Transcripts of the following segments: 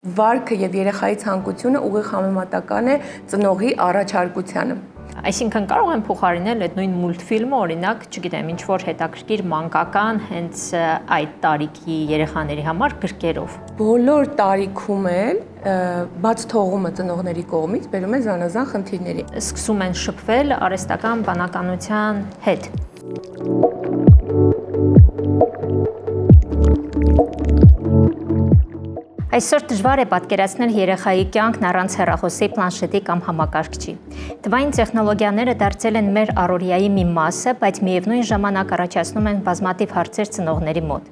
Վարքը եւ երեխայի ցանկությունը ուղիղ համեմատական է ծնողի առաջարկությանը։ Այսինքն կարող են փոխարինել այդ նույն մուլտֆիլմը, օրինակ, չգիտեմ, ինչ որ հետաքրքիր մանկական հենց այդ տարիքի երեխաների համար գրքերով։ Բոլոր տարիքում էլ բաց թողումը ծնողների կողմից բերում է զանազան խնդիրների։ Սկսում են շփվել արհեստական բանականության հետ։ Այսօր դժվար է պատկերացնել երեխայի կյանքն առանց հեռախոսի, պլանշետի կամ համակարգչի։ Թվային տեխնոլոգիաները դարձել են մեր առօրյայի մի մասը, բայց միևնույն ժամանակ առաջացնում են բազմաթիվ հարցեր ծնողների մոտ։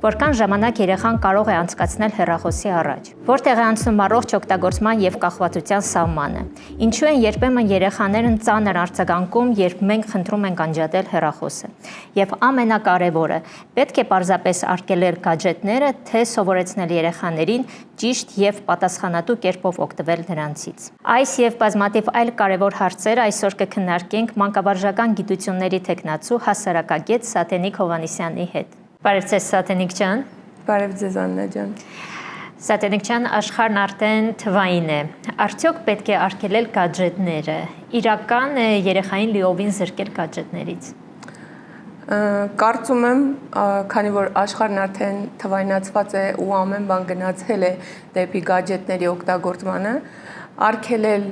Որքան ժամանակ երեխան կարող է անցկացնել հեռախոսի առաջ։ Որտեղ է անցնում առողջ օգտագործման եւ կախվածության սահմանը։ Ինչու են երբեմն երեխաներն ծանր արձագանքում, երբ մենք խնդրում ենք անջատել հեռախոսը։ Եվ ամենակարևորը, պետք է պարզապես արգելել գadgetները, թե սովորեցնել երեխաներին ճիշտ եւ պատասխանատու կերպով օգտվել դրանցից։ Այս եւ բազմաթիվ այլ կարևոր հարցեր այսօր կքննարկենք մանկավարժական գիտությունների թեկնածու հասարակագետ Սաթենիկ Հովհաննիսյանի հետ։ Բարև ձեզ, Սաթենիկ ջան։ Բարև ձեզ, Աննա ջան։ Սաթենիկ ջան, աշխարհն արդեն թվային է։ Արդյոք պետք է արգելել գadgetները։ Իրական է երեխային լիովին զրկել գadgetներից։ Կարծում եմ, քանի որ աշխարհն արդեն թվայնացված է ու ամեն բան գնացել է դեպի գadgetների օգտագործմանը, արգելել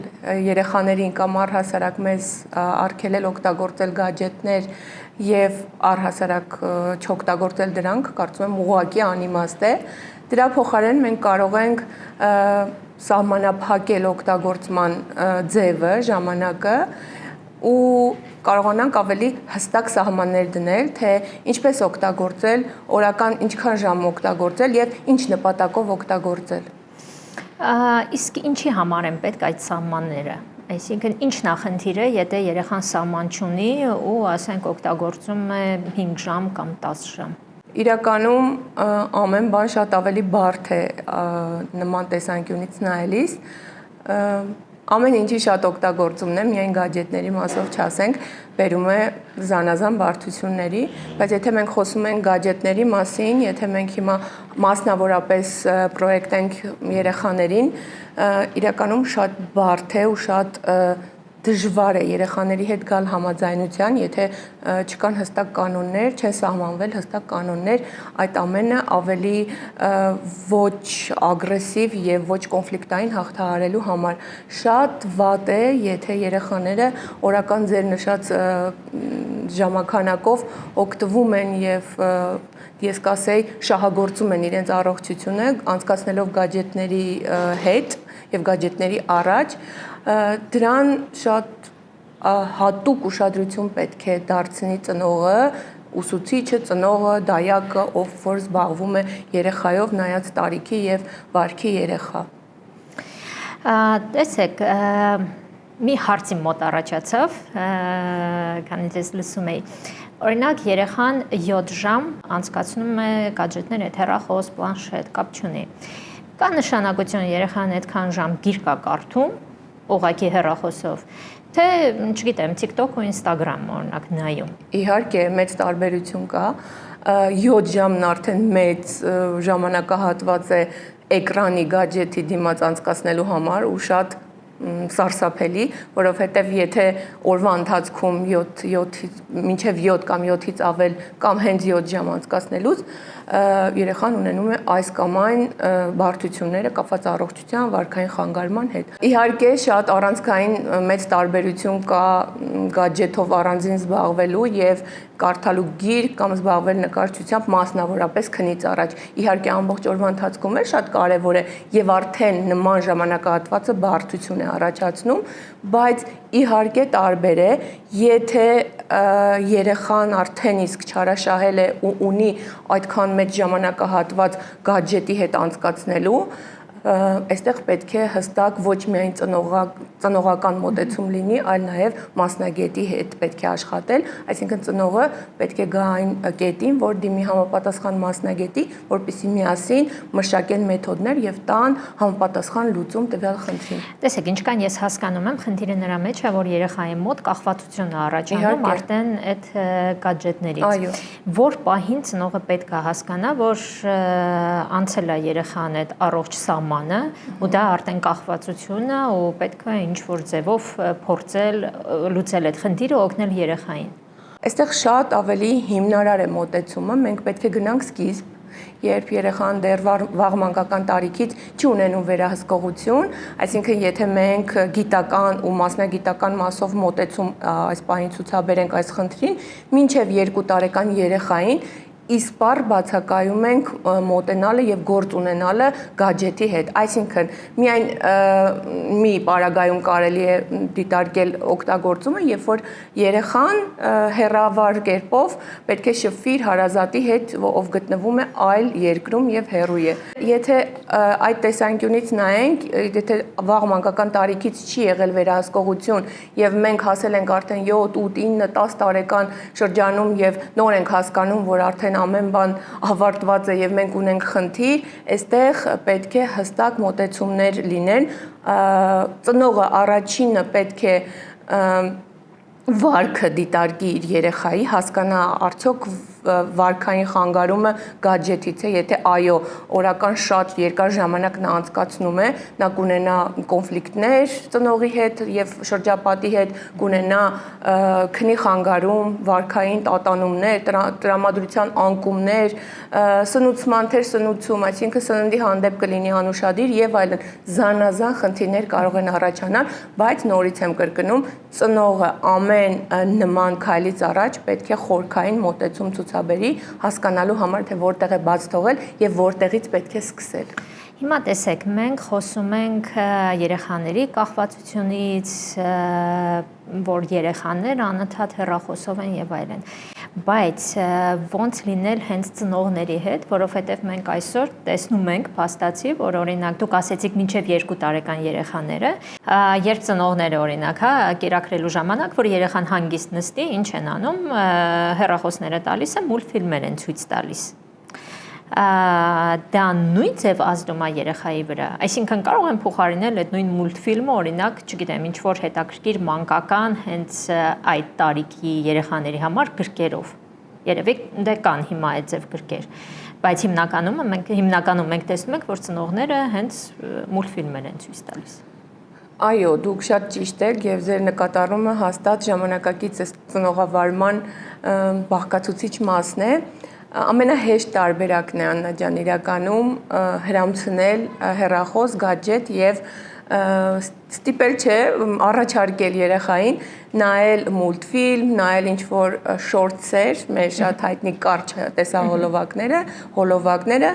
երեխաներին կամ առհասարակ մեզ արգելել օգտագործել գadgetներ եւ առհասարակ չօգտագործել դրանք, կարծում եմ ուղղակի անիմաստ է։ Դրա փոխարեն մենք կարող ենք սահմանափակել օգտագործման ձևը, ժամանակը ու կարողանանք ավելի հստակ սահմաններ դնել, թե ինչպես օգտագործել, օրական ինչքան ժամ օգտագործել եւ ինչ նպատակով օգտագործել։ Իսկ ինչի համար են պետք այդ սահմանները։ Այսինքն ինչ նախնդիր է, եթե երեխան սահման չունի ու ասենք օգտագործում է 5 ժամ կամ 10 ժամ։ Իրականում ամեն բան շատ ավելի բարդ է նման տեսանկյունից նայելիս։ Ամեն ինչի շատ օգտագործումն է, միայն գadgetների մասով չասենք, բերում է զանազան բարդությունների, բայց եթե մենք խոսում ենք գadgetների մասին, եթե մենք հիմա մասնավորապես պրոյեկտենք երեխաներին, իրականում շատ բարդ է ու շատ դժվար է երեխաների հետ գալ համաձայնության, եթե չկան հստակ կանոններ, չեն սահմանվել հստակ կանոններ, այդ ամենը ավելի ոչ ագրեսիվ եւ ոչ կոնֆլիկտային հաղթահարելու համար։ Շատ վատ է, եթե երեխաները օրական ձեր նշած ժամանակով օգտվում են եւ ես կասեի շահագործում են իրենց առողջությունը անցկացնելով գadgetների հետ եւ գadgetների առաջ, դրան շատ հատուկ ուշադրություն պետք է դարձնի ծնողը, ուսուցիչը, ծնողը, դայակը, ով որ զբաղվում է երեխայով, նայած տարիքի եւ վարքի երեխա։ Տեսեք, մի հարցի մոտ առաջացավ, քանի ես լսում էի։ Օրինակ երեխան 7 ժամ անցկացնում է գadgetներ հետ, հեռախոս, պլանշետ, կապ չունի։ Կա նշանակություն երեխան այդքան ժամ գիրք է կարդում, ուղղակի հեռախոսով, թե, չգիտեմ, TikTok ու Instagram օրինակ նայում։ Իհարկե, մեծ տարբերություն կա։ 7 ժամն արդեն մեծ ժամանակահատված է էկրանի գadgeti դիմաց անցկացնելու համար ու շատ սարսափելի, որովհետև եթե օրվա ընթացքում 7 կամ 7-ից ավել կամ հենց 7 ժամ անցկացնելուց երեխան ունենում է այս կամ այն բարդությունները կապված առողջության, վարքային խանգարման հետ։ Իհարկե շատ առանցքային մեծ տարբերություն կա գadgetով առանձին զբաղվելու եւ կարդալու գիրք կամ զբաղվել նկարչությամբ մասնավորապես քնից առաջ։ Իհարկե ամբողջ օրվա ընթացքում էլ շատ կարեւոր է եւ արդեն նման ժամանակահատվածը բարդություն է առաջացնում, բայց իհարկե տարբեր է, եթե երեխան արդեն իսկ չարաշահել է ու ունի այդքան մեծ ժամանակահատված գadgeti հետ անցկացնելու, այստեղ պետք է հստակ ոչ միայն ծնողական մոտեցում լինի, այլ նաև մասնագետի հետ պետք է աշխատել, այսինքն ծնողը պետք է գա այն կետին, որ դիմի համապատասխան մասնագետի, որպեսզի միասին մշակեն մեթոդներ եւ տան համապատասխան լուծում տվյալ խնդրին։ Տեսեք, ինչքան ես հասկանում եմ, խնդիրը նրա մեջ է, որ երեխայի մոտ կախվածություն է առաջանում արդեն այդ գadgetներից։ Որ պահին ծնողը պետք է հասկանա, որ անցել է երեխան այդ առողջ սահման սահմանը ու դա արդեն կախվածությունը ու պետք է ինչ-որ ձևով փորձել լուծել այդ խնդիրը, օգնել երեխային։ Այստեղ շատ ավելի հիմնարար է մոտեցումը, մենք պետք է գնանք սկիզբ, երբ երեխան դեռ վաղ մանկական տարիքից չի ունենում վերահսկողություն, այսինքն եթե մենք գիտական ու մասնագիտական մասով մոտեցում այս պահին ցուցաբերենք այս խնդրին, մինչև 2 տարեկան երեխային իսպառ բացակայում ենք մոտենալը եւ գործ ունենալը գadget-ի հետ, այսինքն միայն մի պարագայում կարելի է դիտարկել օգտագործումը, երբ որ երեխան հեռավար կերպով պետք է շփվի իր հարազատի հետ, ով գտնվում է այլ երկրում եւ հեռու է։ Եթե այդ տեսանկյունից նայենք, եթե վաղ մանկական տարիքից չի եղել վերահսկողություն եւ մենք հասել ենք արդեն 7, 8, 9, 10 տարեկան շրջանում եւ նոր ենք հասկանում, որ արդեն ամեն բան ավարտված է եւ մենք ունենք խնդիր, այստեղ պետք է հստակ մոտեցումներ լինեն, ծնողը առաջինը պետք է վարքը դիտարկի իր երեխայի, հասկանա արդյոք վարքային խանգարումը գadget-ից է, եթե այո, օրական շատ երկար ժամանակ նա անցկացնում է, նա կունենա կոնֆլիկտներ ծնողի հետ եւ շրջապատի հետ, կունենա քնի խանգարում, վարքային տատանումներ, տրամադրության անկումներ, սնուցման թերսնուցում, այսինքն սննդի հանդեպ կլինի անուշադիր եւ այլն, զանազան խնդիրներ կարող են առաջանալ, բայց նորից եմ կրկնում, ծնողը ամեն նման քայլից առաջ պետք է խորքային մոտեցում ցուցաբերի, հասկանալու համար, թե որտեղ է բաց թողել եւ որտեղից պետք է սկսել։ Հիմա տեսեք, մենք խոսում ենք երեխաների կախվածությունից, որ երեխաները անընդհատ հեռախոսով են եւ այլն։ Բայց ոնց լինել հենց ծնողների հետ, որովհետև մենք այսօր տեսնում ենք փաստացի, որ օրինակ դուք ասեցիք մինչև 2 տարեկան երեխաները, երբ ծնողները օրինակ, կերակրելու ժամանակ, որ երեխան հանգիստ նստի, ինչ են անում, հեռախոսները տալիս են, մուլտֆիլմեր են ցույց տալիս։ Դա նույն ձև ազդում է երեխայի վրա, այսինքն կարող են փոխարինել այդ նույն մուլտֆիլմը, օրինակ, չգիտեմ, ինչ որ հետաքրքիր մանկական հենց այդ տարիքի երեխաների համար գրքերով։ Երևի դե կան հիմա այդ ձև գրքեր, բայց հիմնականում մենք տեսնում ենք, որ ծնողները հենց մուլտֆիլմեր են ցույց տալիս։ Այո, դուք շատ ճիշտ եք եւ ձեր նկատառումը հաստատ ժամանակակից ծնողավարման բաղկացուցիչ մասն է։ Ամենահեշտ տարբերակն է Աննա ջան իրականում հրամցնել հեռախոս, գadget եւ ստիպել չէ առաջարկել երեխային նայել մուլտֆիլմ, նայել ինչ-որ շորտսեր, մեր շատ հայտնի կարճ հոլովակները,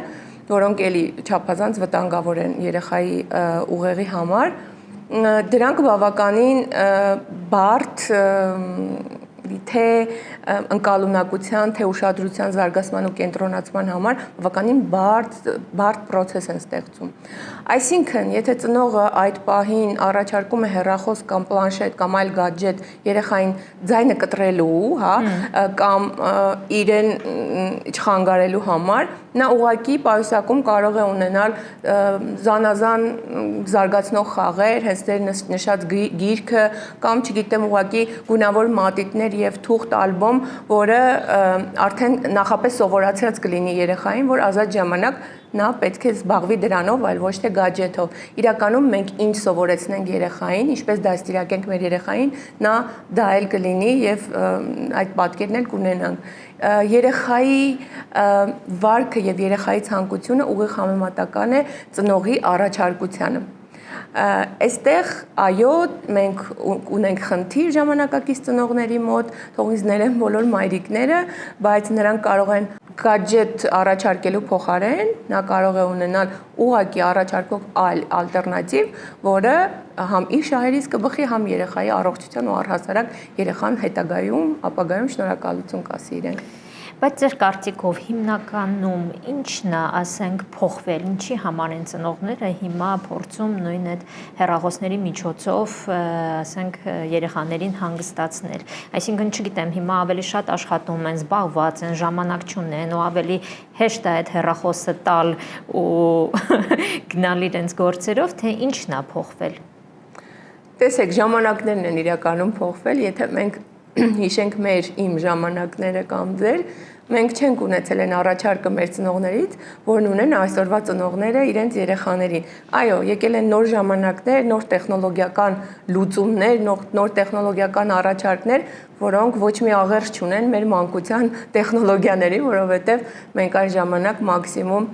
որոնք էլի չափազանց վտանգավոր են երեխայի ուղեղի համար։ Դրանք բավականին բարդ թե ընկալունակության, թե ուշադրության զարգացման ու կենտրոնացման համար բավականին բարդ process են ստեղծում։ Այսինքն, եթե ծնողը այդ պահին առաջարկում է հեռախոս կամ պլանշետ կամ այլ գadget երեխային ձայնը կտրելու, կամ իրեն չխանգարելու համար, նա ուղղակի պայուսակում կարող է ունենալ զանազան զարգացնող խաղեր, հենց դեր նշած գիրքը կամ չգիտեմ ուղղակի գունավոր մատիտներ եւ թուղթ ալբոմ, որը արդեն նախապես սովորացած կլինի երեխային, որ ազատ ժամանակ նա պետք է զբաղվի դրանով, այլ ոչ թե գadget-ով։ Իրականում մենք ինչ սովորեցնենք երեխային, ինչպես դաստիարակենք մեր երեխային, նա դա էլ կլինի եւ այդ պատկերն էլ կունենանք։ Երեխայի վարքը եւ երեխայի ցանկությունը ուղիղ համեմատական է ծնողի առաջարկությանը։ Այստեղ այո, մենք ունենք խնդիր ժամանակակից ծնողների մոտ, թողնից ներեն բոլոր մայրիկները, բայց նրանք կարող են գadget առաջարկելու փոխարեն, նա կարող է ունենալ ուղղակի առաջարկող այլ ալտերնատիվ, որը համ իր շահերից կբխի, համ երեխայի առողջության ու առհասարակ երեխան հետագայում, ապագայում շնորհակալություն կասի իրեն։ Բայց ձեր կարծիքով հիմնականում ինչն է, ասենք, փոխվել, ինչի համար են ծնողները հիմա փորձում նույն այդ հեռախոսների միջոցով, ասենք, երեխաներին հանգստացնել։ Այսինքն, չգիտեմ, հիմա ավելի շատ աշխատում են, զբաղված են, ժամանակ չունեն ու ավելի հեշտ է այդ հեռախոսը տալ ու գնալ իրենց գործերով, թե ինչն է փոխվել։ Տեսեք, ժամանակներն են իրականում փոխվել, եթե մենք հիշենք իմ ժամանակները կամ ձեր, մենք չենք ունեցել այն առաջարկը մեր ծնողներից, որն ունեն այսօրվա ծնողները իրենց երեխաներին։ Այո, եկել են նոր ժամանակներ, նոր տեխնոլոգիական լուծումներ, նոր տեխնոլոգիական առաջարկներ, որոնք ոչ մի աղերս չունեն մեր մանկության տեխնոլոգիաների, որովհետև մենք այս ժամանակ մաքսիմում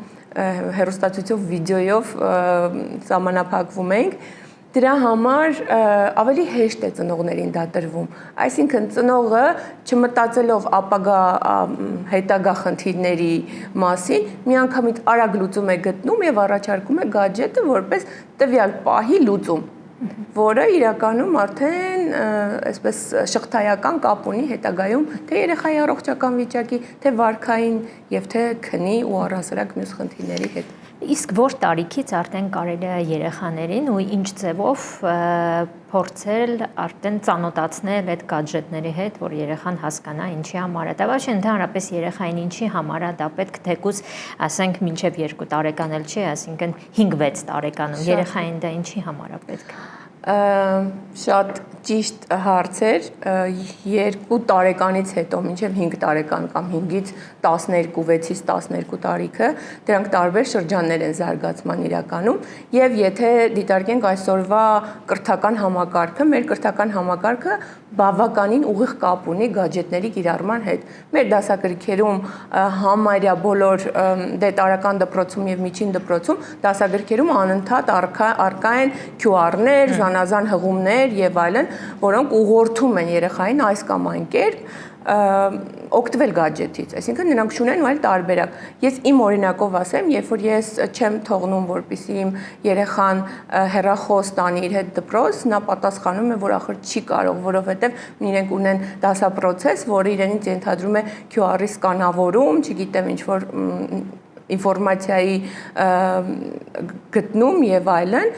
հեռուստացույցով, վիդեոյով սահմանափակվում ենք։ Դրա համար ավելի հեշտ է ծնողներին դա տրվում։ Այսինքն ծնողը չմտածելով ապագա հետագա խնդիրների մասին, միանգամից արագ լուծում է գտնում եւ առաջարկում է գadget-ը որպես տվյալ պահի լուծում, որը իրականում արդեն այսպես շղթայական կապ ունի հետագայում թե երեխայի առողջական վիճակի, թե վարքային եւ թե քնի ու առհասարակ մյուս խնդիրների հետ։ Իսկ որ տարիքից արդեն կարելի է երեխաներին ու ինչ ձևով փորձել արդեն ծանոթացնել այդ գadgetների հետ, որ երեխան հասկանա ինչի համար է դա, ոչ ընդհանրապես երեխային ինչի համար է դա պետք, թեկուզ ասենք մինչև 2 տարեկան էլ չի, այսինքն 5-6 տարեկանում երեխային դա ինչի համար է պետք։ Շատ ճիշտ հարց էր, 2 տարեկանից հետո մինչև 5 տարեկան կամ 5-ից 12, 6-ից 12 տարիքը, դրանք տարբեր շրջաններ են զարգացման իրականում, եւ եթե դիտարկենք այսօրվա կրթական համակարգը, մեր կրթական համակարգը բավականին ուղիղ կապ ունի գadgetների կիրառման հետ։ Մեր դասագրքերում համարյա բոլոր տարական դպրոցում եւ միջին դպրոցում դասագրքերում անընդհատ առկա են QR-ներ, զանազան հղումներ եւ այլն, որոնք ուղղորդում են երեխային այս կամ այն կերպ օգտվել գadget-ից, այսինքն նրանք չունեն այլ տարբերակ։ Ես իմ օրինակով ասեմ, երբ որ ես չեմ թողնում, որպեսզի իմ երեխան հեռախոս տանի իր հետ դպրոց, նա պատասխանում է, որ ախր չի կարող, որովհետև իրենք ունեն դասապրոցես, որը իրենից ենթադրում է QR-ի սկանավորում, չգիտեմ ինչ որ ինֆորմացիայի գտնում եւ այլն,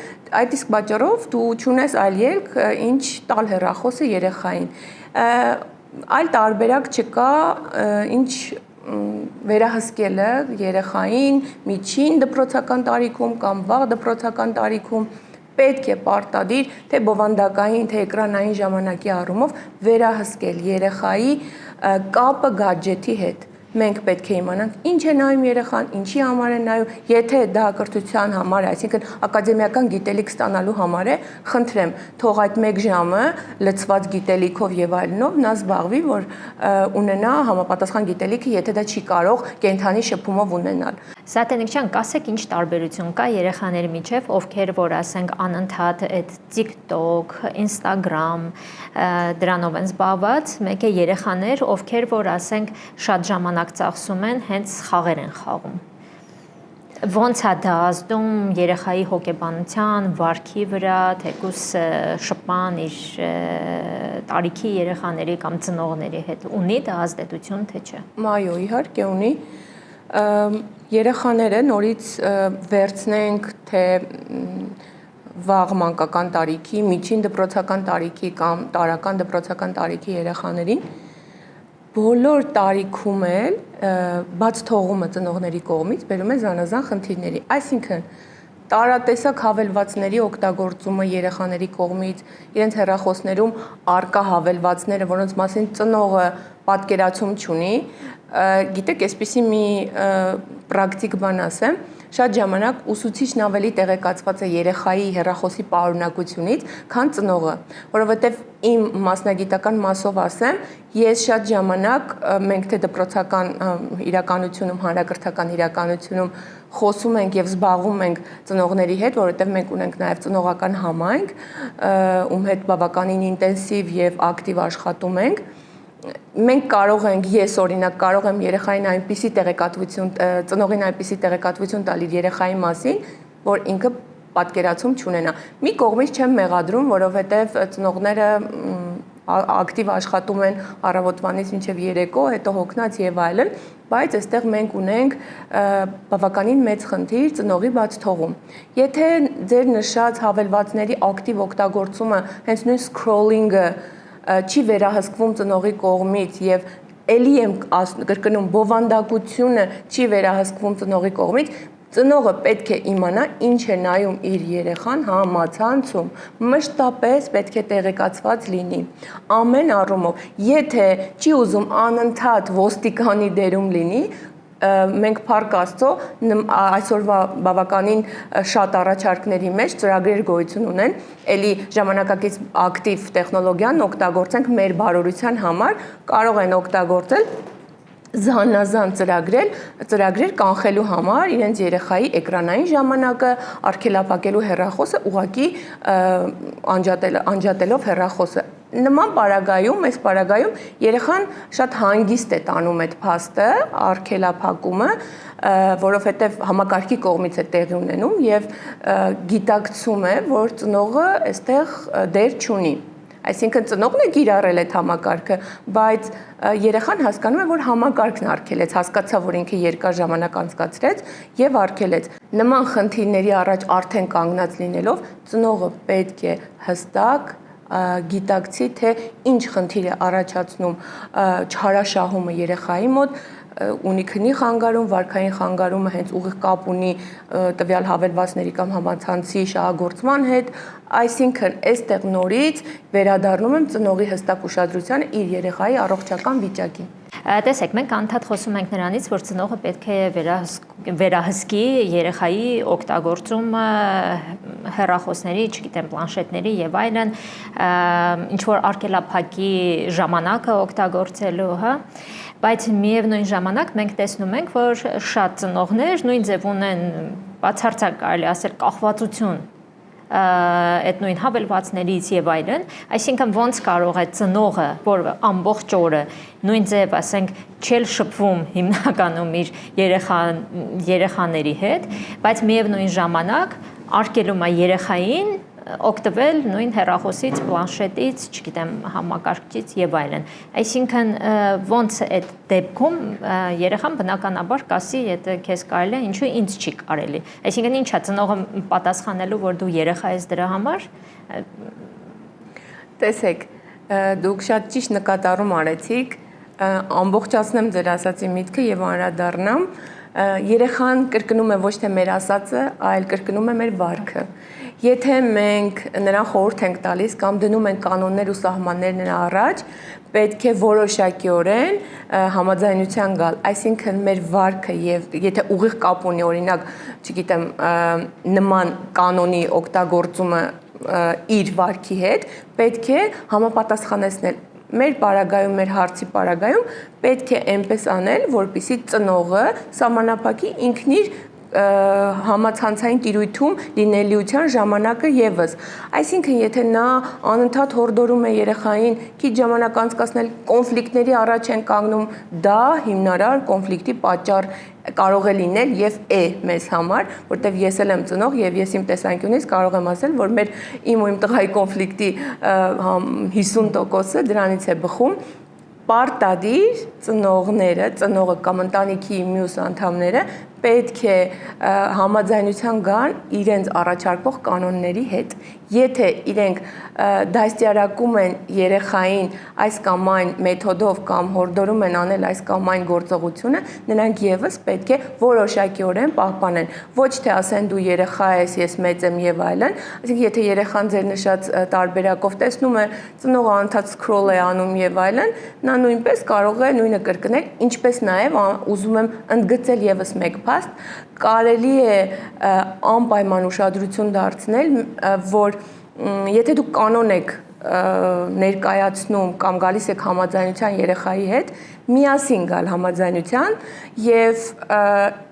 այդ իսկ պատճառով դու չունես այլ ելք, ինչ տալ հեռախոսը երեխային։ Այլ տարբերակ չկա, ինչ վերահսկելը երեխային միջին դպրոցական տարիքում կամ վաղ դպրոցական տարիքում պետք է պարտադիր թե բովանդակային, թե էկրանային ժամանակի առումով վերահսկել երեխայի կապը գadget-ի հետ։ Մենք պետք է իմանանք ինչ է նայում երեխան, ինչի համար է նայում, եթե դա կրթության համար է, այսինքն ակադեմիական գիտելիք ստանալու համար է, խնդրեմ, թող այդ 1 ժամը լցված գիտելիքով եւ այլնով նա զբաղվի, որ ունենա համապատասխան գիտելիքը, եթե դա չի կարող կենթանի շփումով ունենալ։ Սատենիկ ջան, կասեք ինչ տարբերություն կա երեխաների միջև, ովքեր որ ասենք անընդհատ այդ TikTok, Instagram դրանով են զբաղված, մեկ է երեխաներ, ովքեր որ ասենք շատ ժամանակ ծախսում են, հենց խաղեր են խաղում։ Ոնց է դա ազդում երեխայի հոգեբանության, վարքի վրա, թեկուզ շփման իր տարիքի երեխաների կամ ծնողների հետ ունի դա ազդեցություն, թե չէ։ Այո, իհարկե ունի։ Երեխաները նորից վերցնենք թե վաղ մանկական տարիքի, միջին դպրոցական տարիքի կամ տարական դպրոցական տարիքի երեխաներին բոլոր տարիքում էլ բաց թողումը ծնողների կողմից բերում է զանազան խնդիրների։ Այսինքն տարատեսակ հավելվածների օգտագործումը երեխաների կողմից, իրենց հեռախոսներում արկա հավելվածները, որոնց մասին ծնողը պատկերացում չունի, գիտեք, այսպիսի մի պրակտիկ բան ասեմ, շատ ժամանակ ուսուցիչն ավելի տեղեկացված է երեխայի հեռախոսի պարունակությունից, քան ծնողը, որովհետև իմ մասնագիտական մասով ասեմ, ես շատ ժամանակ մենք թե դպրոցական իրականությունում, հանրակրթական իրականությունում խոսում ենք եւ զբաղվում ենք ծնողների հետ, որովհետև մենք ունենք նաեւ ծնողական համայնք, ում հետ բավականին ինտենսիվ եւ ակտիվ աշխատում ենք։ Մենք կարող ենք, ես օրինակ կարող եմ երեխային այնպիսի տեղեկատվություն, ծնողին այնպիսի տեղեկատվություն տալ իր երեխայի մասին, որ ինքը պատկերացում չունենա։ Մի կողմից չեմ մեղադրում, որովհետև ծնողները ակտիվ աշխատում են առավոտվանից մինչև երեկո, հետո հոգնած եւ այլն, բայց այստեղ մենք ունենք բավականին մեծ խնդիր ծնողի բաց թողում։ Եթե ձեր նշած հավելվածների ակտիվ օգտագործումը, հենց նույն scrolling-ը չի վերահսկվում ծնողի կողմից եւ էլի եմ կրկնում բովանդակությունը չի վերահսկվում ծնողի կողմից, Ծնողը պետք է իմանա ինչ է նայում իր երեխան համացանցում, մշտապես պետք է տեղեկացված լինի ամեն առումով։ Եթե չի ուզում անընդհատ ոստիկանի դերում լինի, մենք փառք Աստծո այսօրվա բավականին շատ առաջարկների մեջ ծրագրեր գոյություն ունեն, էլի ժամանակակից ակտիվ տեխնոլոգիան օգտագործենք մեր բարօրության համար, կարող են օգտագործել զանազան ծրագրեր կանխելու համար իրենց երեխայի էկրանային ժամանակը, արգելափակելու հեռախոսը, ուղղակի անջատելով հեռախոսը։ Նման պարագայում, այս պարագայում երեխան շատ հանգիստ է տանում այդ փաստը, արգելափակումը, որովհետև համակարգի կողմից է տեղի ունենում եւ գիտակցում է, որ ծնողը այստեղ դեր չունի։ Այսինքն ծնողն է կիրառել այդ համակարգը, բայց երեխան հասկանում է, որ համակարգն արգելեց, հասկացավ, որ ինքը երկար ժամանակ անցկացրեց եւ արգելեց։ Նման խնդիրների առաջ արդեն կանգնած լինելով, ծնողը պետք է հստակ գիտակցի, թե ինչ խնդիր է առաջացնում չարաշահումը երեխայի մոտ, ունի քնի խանգարում, վարքային խանգարումը հենց ուղիղ կապ ունի տվյալ հավելվածների կամ համացանցի շահագործման հետ, այսինքն այստեղ նորից վերադառնում եմ ծնողի հստակ ուշադրությանը իր երեխայի առողջական վիճակին։ Տեսեք, մենք անդադ խոսում ենք նրանից, որ ծնողը պետք է վերահսկի երեխայի օգտագործումը հեռախոսների, չգիտեմ, պլանշետների եւ այլն, ինչ որ արգելափակի ժամանակը օգտագործելու, հա, բայց միևնույն ժամանակ մենք տեսնում ենք, որ շատ ծնողներ նույն ձև ունեն բացարձակ կարելի ասել կախվածություն այդ նույն հավելվածներից եւ այլն, այսինքն ոնց կարող է ծնողը, որ ամբողջ օրը նույն ձև, ասենք, չել շփվում հիմնականում իր երեխաների հետ, բայց միևնույն ժամանակ արգելում է երեխային օգտվել նույն հեռախոսից, պլանշետից, չգիտեմ, համակարգչից եւ այլն։ Այսինքն ոնց այդ դեպքում երեխան բնականաբար կասի, եթե քեզ կարելի է, ինչու ինձ չի կարելի։ Այսինքն ինչա ծնողը պատասխանելու, որ դու երեխա ես դրա համար։ Տեսեք, դուք շատ ճիշտ նկատառում արեցիք, ամբողջացնեմ ձեր ասացի միտքը եւ անդրադառնամ, երեխան կրկնում է ոչ թե մեր ասածը, այլ կրկնում է մեր վարքը։ Եթե մենք նրան խորհուրդ ենք տալիս կամ դնում ենք կանոններ ու սահմաններ նրա առաջ, պետք է որոշակիորեն համաձայնության գալ, այսինքն մեր վարքը եւ եթե ուղիղ կապ ունի, օրինակ, չգիտեմ, նման կանոնի օգտագործումը իր վարքի հետ, պետք է համապատասխանեցնել։ Մեր պարագայում, մեր հարցի պարագայում պետք է այնպես անել, որպեսզի ծնողը սահմանափակի ինքն իր համացանցային տիրույթում լինելիության ժամանակը եւս։ Այսինքն, եթե նա անընդհատ հորդորում է երեխային քիչ ժամանակ անցկացնել, կոնֆլիկտների առաջ են կանգնում, դա հիմնարար կոնֆլիկտի պատճառ կարող է լինել եւ է մեզ համար, որտեվ ես էլ եմ ծնող եւ ես իմ տեսանկյունից կարող եմ ասել, որ իմ ու իմ տղայի կոնֆլիկտի 50%-ը դրանից է բխում պարտադիր ծնողը կամ ընտանիքի մյուս անդամները պետք է համաձայնության գան իրենց առաջարկող կանոնների հետ։ Եթե իրենք դաստիարակում են երեխային այս կամ այն մեթոդով կամ հորդորում են անել այս կամ այն գործողությունը, նրանք եւս պետք է որոշակիորեն պահպանեն։ Ոչ թե ասեն դու երեխա ես, ես մեծ եմ եւ այլն, այսինքն եթե երեխան ձեր նշած տարբերակով տեսնում է ծնողը անընդհատ սկրոլ է անում եւ այլն, նա նույնպես կարող է նույնը կրկնել, ինչպես նաեւ ուզում եմ ընդգծել եւս մեկ փաստ, կարելի է անպայման ուշադրություն դարձնել, որ եթե դուք կանոն եք ներկայացնում կամ գալիս եք համաձայնության երեխայի հետ, միասին գալ համաձայնության եւ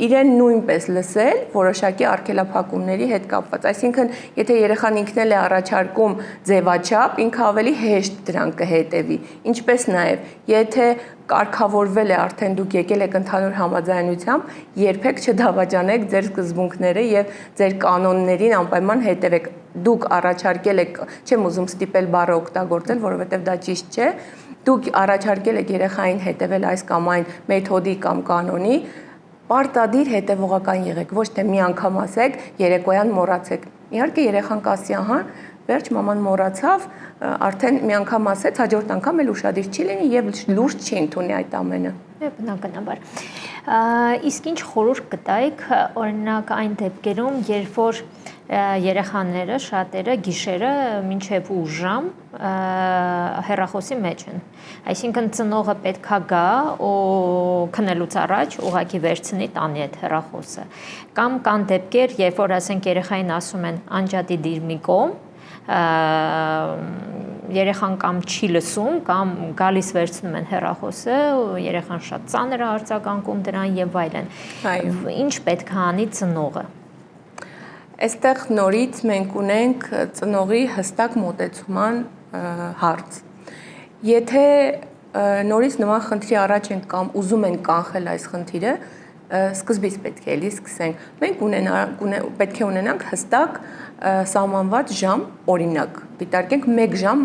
իրեն նույնպես լսել որոշակի արգելափակումների հետ կապված։ Այսինքն, եթե երեխան ինքն էլ է առաջարկում ձևաչափ, ինքը ավելի հեշտ դրան կհետևի։ Ինչպես նաեւ, եթե կարգավորվել է արդեն դուք եկել եք ընդհանուր համաձայնությամբ, երբեք չդավաճանեք ձեր սկզբունքները եւ ձեր կանոններին անպայման հետևեք։ Դուք առաջարկել եք, չեմ ուզում ստիպել բառը օգտագործել, որովհետեւ դա ճիշտ չէ, դուք առաջարկել եք երեխային հետևել այս կամ այն մեթոդի կամ կանոնի, պարտադիր հետևողական եղեք, ոչ թե մի անգամ ասեք, երեկոյան մոռացեք։ Իհարկե երեխան կասի, ահա, վերջ մաման մոռացավ, արդեն մի անգամ ասեց, հաջորդ անգամ էլ ուշադիր չի լինի եւ լուրջ չի ընդունի այդ ամենը։ Բնականաբար։ Իսկ ինչ խորհուրդ կտայիք, օրինակ այն դեպքերում, երբ որ երեխաները շատերը գիշերը մինչև ուշ ժամ հեռախոսի մեջ են։ Այսինքն ծնողը պետքա գա ու քնելուց առաջ ուղակի վերցնի տանի այդ հեռախոսը։ Կամ կան դեպքեր, երբ որ ասենք երեխային ասում են անջատի դիր մի կողմ, երեխան կամ չի լսում, կամ գալիս վերցնում են հեռախոսը, երեխան շատ ծանր է արձագանքում դրան եւ այլն։ Ինչ պետք է անի ծնողը։ Այստեղ նորից մենք ունենք ծնողի հստակ մոտեցման հարց։ Եթե նորից նման խնդրի առաջ ենք կամ ուզում ենք կանխել այս խնդիրը, սկզբից պետք է էլի սկսենք։ Մենք պետք է ունենանք հստակ սահմանված ժամ, օրինակ, դիտարկենք 1 ժամ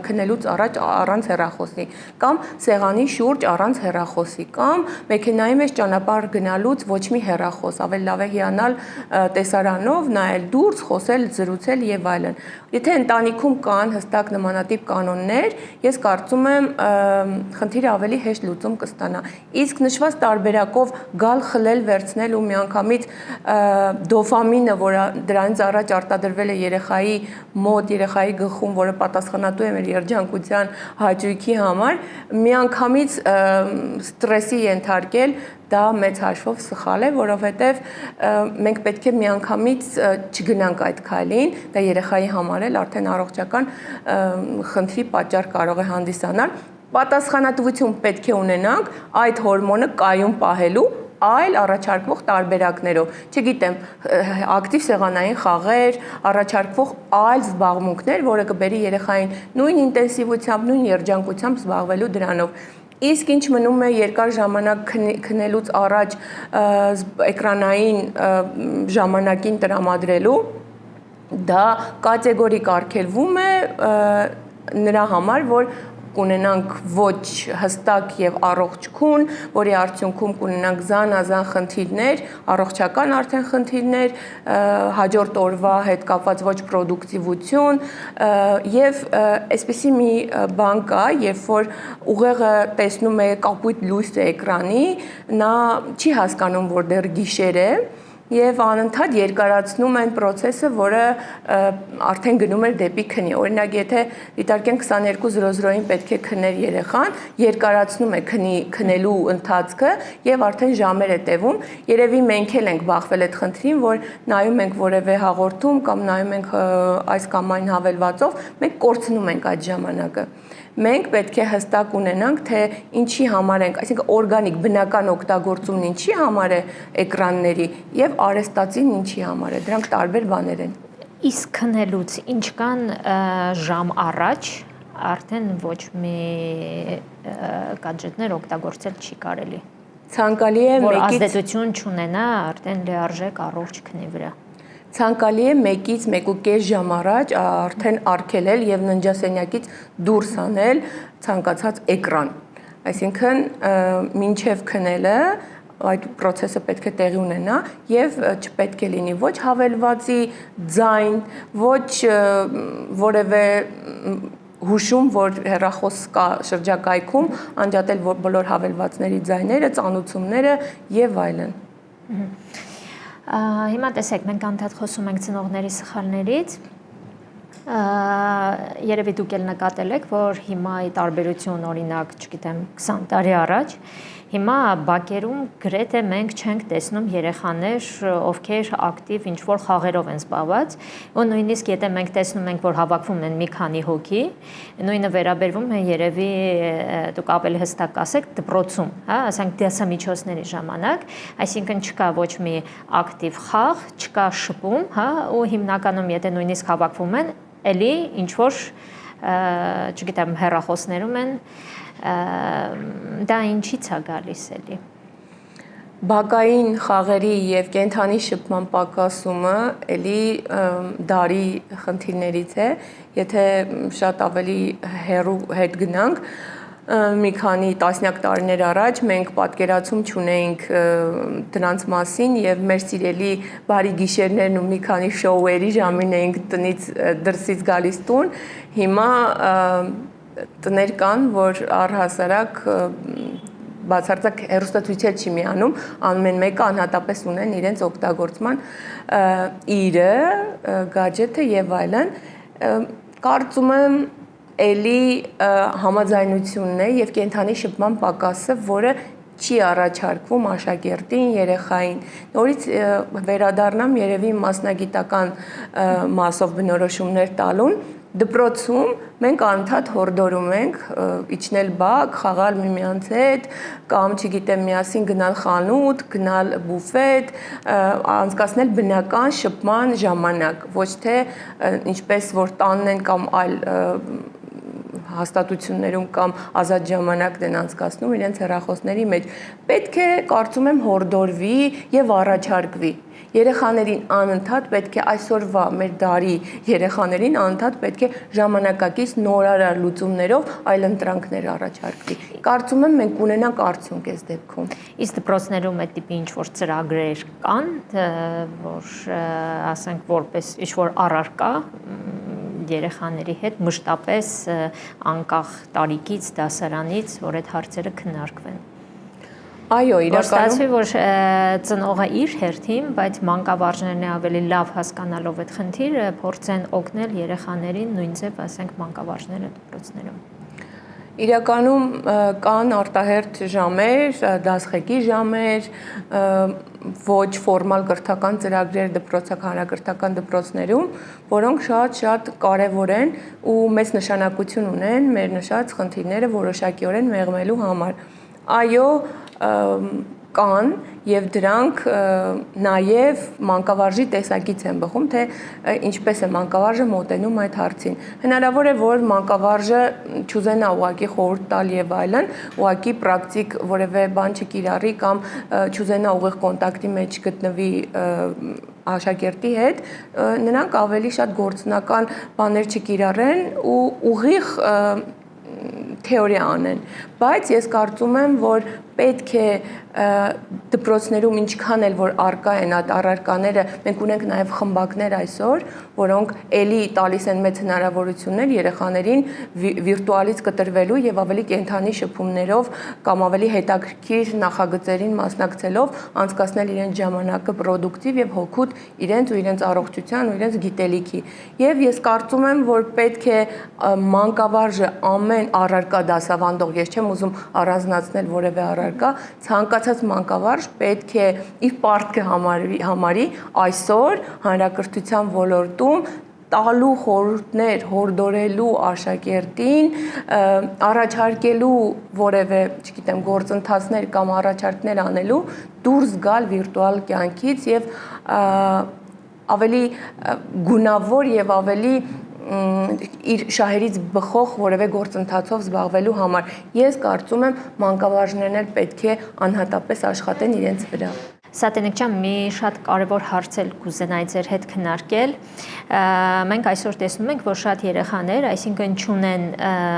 քնելուց առաջ առանց հեռախոսի, կամ սեղանի շուրջ առանց հեռախոսի, կամ մեքենայի մեջ ճանապարհ գնալուց ոչ մի հեռախոս, ավելի լավ է հիանալ տեսարանով, նայել դուրս, խոսել, զրուցել եւ այլն։ Եթե ընտանիքում կան հստակ նմանատիպ կանոններ, ես կարծում եմ խնդիրը ավելի հեշտ լուծում կստանա։ Իսկ նշված տարբերակով գալ խլել վերցնել ու միանգամից դոֆամինը, որը դրանից առաջ արտադրվել է երեխայի մոտ, երեխայի գլխում, որը պատասխանատու է մեր երջանկության հաճույքի համար, միանգամից ստրեսի ենթարկել, դա մեծ հաշվով սխալ է, որովհետև մենք պետք է միանգամից չգնանք այդ քայլին, դա երեխայի համար էլ արդեն առողջական խնդրի պատճառ կարող է հանդիսանալ։ Պատասխանատվություն պետք է ունենանք այդ հորմոնը կայուն պահելու այլ առաջարկվող տարբերակներով, չգիտեմ, ակտիվ սեղանային խաղեր, առաջարկվող այլ զբաղմունքներ, որը կբերի երեխային նույն ինտենսիվությամբ, նույն երջանկությամբ զբաղվելու դրանով։ Իսկ ինչ մնում է երկար ժամանակ քնելուց առաջ էկրանային ժամանակին տրամադրելու, դա կատեգորիկ արգելվում է նրա համար, որ կունենանք ոչ հստակ եւ առողջ քուն, որի արդյունքում կունենանք զանազան խնդիրներ, առողջական արդեն խնդիրներ, հաջորդ օրվա հետ կապված ոչ պրոդուկտիվություն եւ այսպիսի մի բան կա, երբ որ ուղեղը տեսնում է կապույտ լույսը էկրանի, նա չի հասկանում, որ դեռ գիշեր է եւ անընդհատ երկարացնում են process-ը, որը արդեն գնում է դեպի քնի։ Օրինակ, եթե դիտարկենք 22:00-ին պետք է քներ երեխան, երկարացնում է քնելու ընթացքը եւ արդեն ժամեր է տևում։ Երևի մենք էլ ենք բախվել այդ խնդրին, որ նայում ենք որևէ հաղորդում կամ նայում ենք այս կամ այն հավելվածով, մենք կորցնում ենք այդ ժամանակը։ Մենք պետք է հստակ ունենանք, թե ինչի համար ենք, այսինքն օրգանիկ բնական օգտագործումն ինչի համար է էկրանների եւ արեստացին ինչի համար է, դրանք տարբեր բաներ են։ Իսկ քնելուց ինչ կան ժամ առաջ արդեն ոչ մի գadgetներ օգտագործել չի կարելի։ Ցանկալի է որ ազդեցություն չունենա արդեն լիարժեք առողջ քնի վրա։ Ցանկալի է 1-ից 1.5 ժամ առաջ արդեն արգելել եւ ննջասենյակից դուրս անել ցանկացած էկրան։ Այսինքն մինչև քնելը այդ process-ը պետք է տեղի ունենա եւ չպետք է լինի ոչ հավելվածի ձայն, ոչ որևէ հուշում, որ հեռախոս կա շրջակայքում, անջատել բոլոր հավելվածների ձայները, ծանուցումները եւ այլն։ Հիմա տեսեք, մենք անդադ խոսում ենք ծնողների սխալներից, երևի դուք էլ նկատել եք, որ հիմա ի տարբերություն օրինակ, չգիտեմ, 20 տարի առաջ, հիմա բակերում գրեթե մենք չենք տեսնում երեխաներ, ովքեր ակտիվ ինչ-որ խաղերով են զբաղված, ու նույնիսկ եթե մենք տեսնում ենք, որ հավաքվում են մի քանի հոգի, նույնը վերաբերվում է երևի դուք ավելի հստակ ասեք դպրոցում, հա, ասենք դասամիջոցների ժամանակ, այսինքն չկա ոչ մի ակտիվ խաղ, չկա շփում, հա, ու հիմնականում եթե նույնիսկ հավաքվում են, էլի ինչ-որ, չգիտեմ, հեռախոսներում են, դա ինչից է գալիս էլի։ Բակային խաղերի եւ կենթանի շփման պակասումը էլի դարի խնդիրներից է, եթե շատ ավելի հեռու հետ գնանք, մի քանի տասնյակ տարիներ առաջ մենք պատկերացում չունեինք դրանց մասին եւ մեր սիրելի բարի գիշերներն ու մի քանի շոուերի ժամին էինք տնից դրսից գալիս տուն։ Հիմա տներ կան, որ առհասարակ բացարձակ հեռուստացույցեր չի միանում, ամեն մեկը անհատապես ունեն իրենց օգտագործման իրը, գadget-ը եւ այլն։ Կարծում եմ էլի համաձայնությունն է եւ կենթանի շփման պակասը, որը չի առաջարկվում աշակերտին, երեխային։ Նորից վերադառնամ երևի մասնագիտական մասով բնորոշումներ տալուն։ Դպրոցում մենք անընդհատ հորդորում ենք իջնել բակ, խաղալ միմյանց հետ, կամ չգիտեմ, միասին գնալ խանութ, գնալ բուֆետ, անցկացնել բնական շփման ժամանակ, ոչ թե ինչպես որ տանն են կամ այլ հաստատություններում կամ ազատ ժամանակն են անցկացնում իրենց հեռախոսների մեջ։ Պետք է, կարծում եմ, հորդորվի եւ առաջարկվի։ Երեխաներին անընդհատ պետք է այսօրվա մեր դարի երեխաներին անընդհատ պետք է ժամանակակից նորարար լուծումներով այլընտրանքներ առաջարկվի։ Կարծում եմ մենք ունենանք արդյունք այս դեպքում։ Իսկ դպրոցներում այդ տիպի ինչ-որ ծրագրեր կան, որ ասենք որպես ինչ-որ առարկա երեխաների հետ մշտապես անկախ տարիքից, դասարանից, որ այդ հարցերը քննարկվեն։ Այո, իրականում ստացվի, որ ծնողը իր հերթին, բայց մանկավարժներն ավելի լավ հասկանալով այդ խնդիրը փորձեն օգնել երեխաներին նույն ձև, ասենք, մանկավարժները դպրոցներում։ Իրականում կան արտահերթ ժամեր, դասղեկի ժամեր, ոչ ֆորմալ կրթական ծրագրեր հանրակրթական դպրոցներում, որոնք շատ կարևոր են ու մեծ նշանակություն ունեն մեր նշած խնդիրները որոշակիորեն մեղմելու համար։ Այո, կան եւ դրանք նաեւ մանկավարժի տեսակից են բխում, թե ինչպես է մանկավարժը մոտենում այդ հարցին։ Հնարավոր է, որ մանկավարժը չուզենա ուղակի խորհուրդ տալ եւ այլն, ուղակի պրակտիկ որևէ բան չկիրառի կամ չուզենա ուղիղ կոնտակտի մեջ գտնվի աշակերտի հետ, նրանք ավելի շատ գործնական բաներ չկիրառեն ու ուղիղ թեորիա անեն, բայց ես կարծում եմ, որ պետք է դպրոցներում ինչքան էլ որ արկա են այդ առարկաները, մենք ունենք նաև խմբակներ այսօր, որոնք էլի տալիս են մեծ հնարավորություններ երեխաներին վիրտուալից կտրվելու եւ ավելի կենթանի շփումներով կամ ավելի հետաքրքիր նախագծերին մասնակցելով անցկացնել իրենց ժամանակը պրոդուկտիվ եւ հոգուտ իրենց ու իրենց առողջության ու իրենց գիտելիքի։ Եվ ես կարծում եմ, որ պետք է մանկավարժը ամեն առարկա դասավանդող, ես չեմ ուզում առանձնացնել որևէ առարկա, ցանկացած մանկավարժ պետք է իր պարտքը համարի այսօր հանրակրթության ոլորտում տալու խորհուրդներ, հորդորելու աշակերտին, առաջարկելու որևէ, չգիտեմ, գործընթացներ կամ առաջարկներ անելու, դուրս գալ վիրտուալ կյանքից եւ ավելի գունավոր եւ ավելի իր շահերից բխող որևէ գործընթացով զբաղվելու համար։ Ես կարծում եմ մանկավարժներն էլ պետք է անհատապես աշխատեն իրենց վրա։ Սատենիկ ջան, մի շատ կարևոր հարց էլ կուզենայի ձեր հետ քննարկել։ Մենք այսօր տեսնում ենք, որ շատ երեխաներ, այսինքն չունեն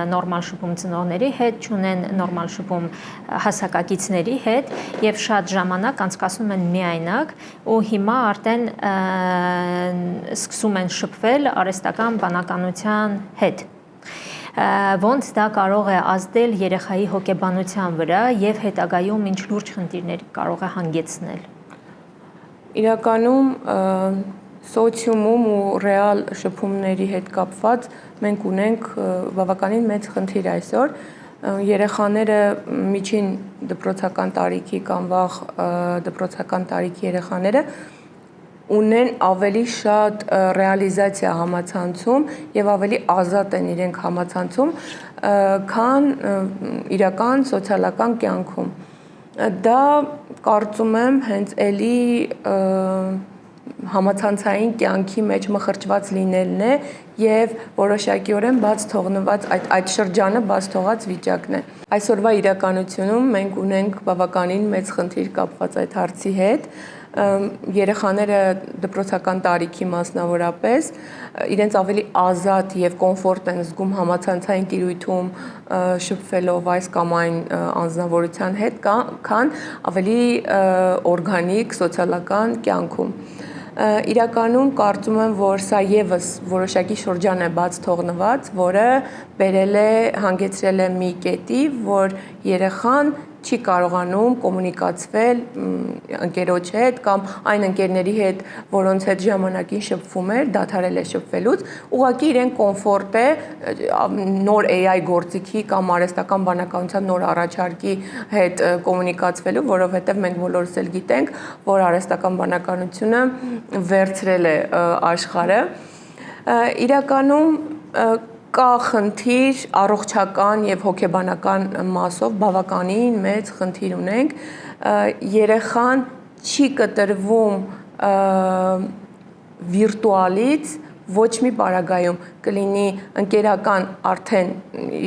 նորմալ շփում ծնողների հետ, չունեն նորմալ շփում հասակակիցների հետ եւ շատ ժամանակ անցկացնում են միայնակ ու հիմա արդեն սկսում են շփվել արհեստական բանականության հետ։ Ոնց դա կարող է ազդել երեխայի հոգեբանության վրա եւ հետագայում ինչ լուրջ խնդիրներ կարող է հանգեցնել։ Իրականում սոցիումում ու ռեալ շփումների հետ կապված մենք ունենք բավականին մեծ խնդիր այսօր։ Երեխաները միջին դպրոցական տարիքի կամ վաղ դպրոցական տարիքի երեխաները ունեն ավելի շատ ռեալիզացիա համացանցում եւ ավելի ազատ են իրենք համացանցում, քան իրական սոցիալական կյանքում։ Դա կարծում եմ հենց էլի համացանցային կյանքի մեջ մխրճված լինելն է եւ որոշակիորեն բաց թողնված այդ շրջանը բաց թողած վիճակն է։ Այսօրվա իրականությունում մենք ունենք բավականին մեծ խնդիր կապված այդ հարցի հետ, երեխաները դպրոցական տարիքի մասնավորապես իրենց ավելի ազատ եւ կոմֆորտ են զգում համացանցային տիրույթում շփվելով այս կամ այն անձնավորության հետ, քան ավելի օրգանիկ սոցիալական կյանքում։ Իրականում կարծում եմ, որ սա եւս որոշակի շրջան է բաց թողնված, որը հանգեցրել է մի կետի, որ երեխան չի կարողանում կոմունիկացվել ընկերոջ հետ կամ այն ընկերների հետ, որոնց հետ ժամանակին շփվում էր, դադարել է շփվելուց, ուղղակի իրեն կոմֆորտ է նոր AI գործիքի կամ արհեստական բանականության նոր առաջարկի հետ կոմունիկացվելու, որովհետև մենք բոլորս էլ գիտենք, որ արհեստական բանականությունը վերցրել է աշխարհը։ Իրականում կա խնդիր առողջական եւ հոգեբանական մասով բավականին մեծ խնդիր ունենք, երեխան չի կտրվում վիրտուալից ոչ մի պարագայում կլինի ընկերական արդեն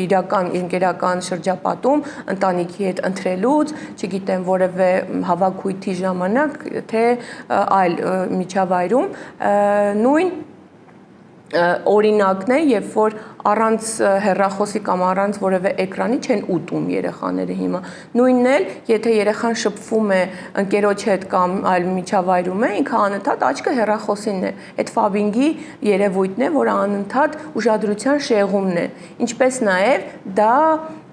իրական ընկերական շրջապատում ընտանիքի հետ ընտրելուց, չգիտեմ, որևէ հավաքույթի ժամանակ, թե այլ միջավայրում նույն օրինակն է, երբ որ առանց հեռախոսի կամ առանց որևէ էկրանի չեն ուտում երեխաները հիմա։ Նույնն էլ, եթե երեխան շփվում է ընկերոջ հետ կամ այլ միջավայրում է, ինքը անընդհատ աչքը հեռախոսին է։ Այդ ֆաբինգի երևույթն է, որը անընդհատ ուշադրության շեղումն է։ Ինչպես նաև դա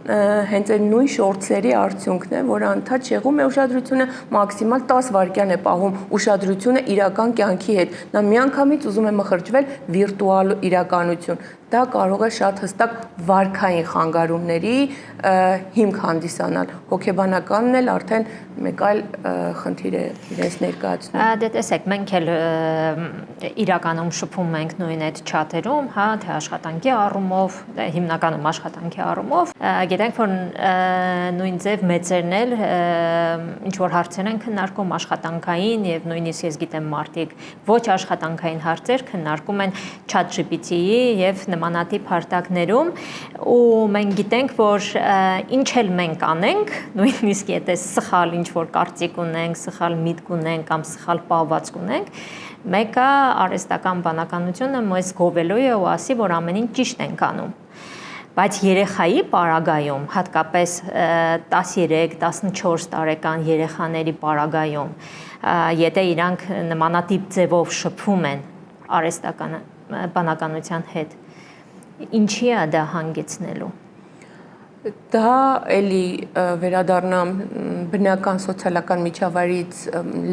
հենց այն նույն շորտսերի արդյունքն է, որը անդադ շեղում է ուշադրությունը, մաքսիմալ 10 վայրկյան է պահում ուշադրությունը իրական կյանքի հետ։ Նա միանգամից ուզում է մխրճվել վիրտուալ իրականություն։ Դա կարող է շատ հստակ վարքային խանգարումների հիմք հանդիսանալ։ Հոգեբանականն էլ արդեն մեկ այլ խնդիր է իրենց ներկայացնում։ Դե տեսեք, մենք էլ իրականում շփում ենք նույն այդ չաթերում, հա, թե աշխատանքի առումով, հիմնականում աշխատանքի առումով, գիտենք, որ նույն ձև մեծերն էլ ինչ որ հարցեր են քննարկում աշխատանքային եւ նույնիսկ ես գիտեմ մարդիկ ոչ աշխատանքային հարցեր քննարկում են ChatGPT-ի եւ նմանատիպ հարթակներում ու մենք գիտենք, որ ինչ էլ մենք անենք, նույնիսկ եթե սխալ ինչ որ կարծիք ունենք, սխալ միտք ունենք կամ սխալ պահվածք ունենք, մեկը արհեստական բանականությունը մեզ գովելու է ու ասի, որ ամեն ինչ ճիշտ ենք անում։ Բայց երեխայի պարագայում, հատկապես 13-14 տարեկան երեխաների պարագայում, եթե իրանք նմանատիպ ձևով շփվում են արհեստական բանականության հետ, ինչի է դա հանգեցնելու։ Դա էլի վերադառնամ բնական սոցիալական միջավայրից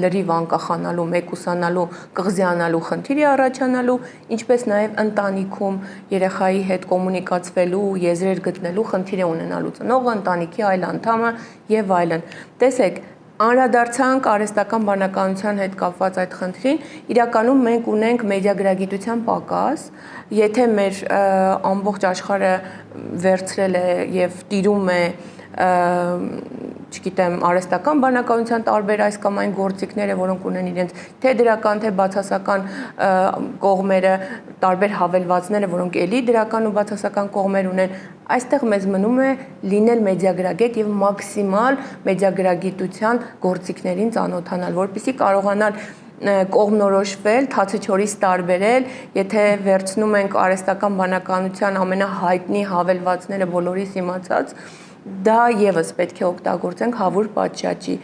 լրիվ անկախանալու, մեկուսանալու, կղզյանալու խնդիրի առաջանալու, ինչպես նաև ընտանիքում երեխայի հետ կոմունիկացվելու, եզրեր գտնելու խնդիր է ունենալու ծնողը, ընտանիքի այլ անդամը եւ այլն։ Տեսեք, անդրադարձանք արհեստական բանականության հետ կապված այդ խնդրին, իրականում մենք ունենք մեդիագրագիտության պակաս, եթե մեր ամբողջ աշխարհը վերցրել է եւ տիրում է չգիտեմ, արհեստական բանականության տարբեր այս կամ այն գործիքները, որոնք ունեն իրենց թե դրական, թե բացասական կողմերը, տարբեր հավելվածները, որոնք էլի դրական ու բացասական կողմեր ունեն, այստեղ մեզ մնում է լինել մեդիագրագետ եւ մաքսիմալ մեդիագրագիտության գործիքներին ծանոթանալ, որպեսզի կարողանալ կողմնորոշվել, թացիչորից տարբերել, եթե վերցնում ենք արհեստական բանականության ամենահայտնի հավելվածները բոլորիս իմացած, դա եւս պետք է օգտագործենք հավուր պատշաճի։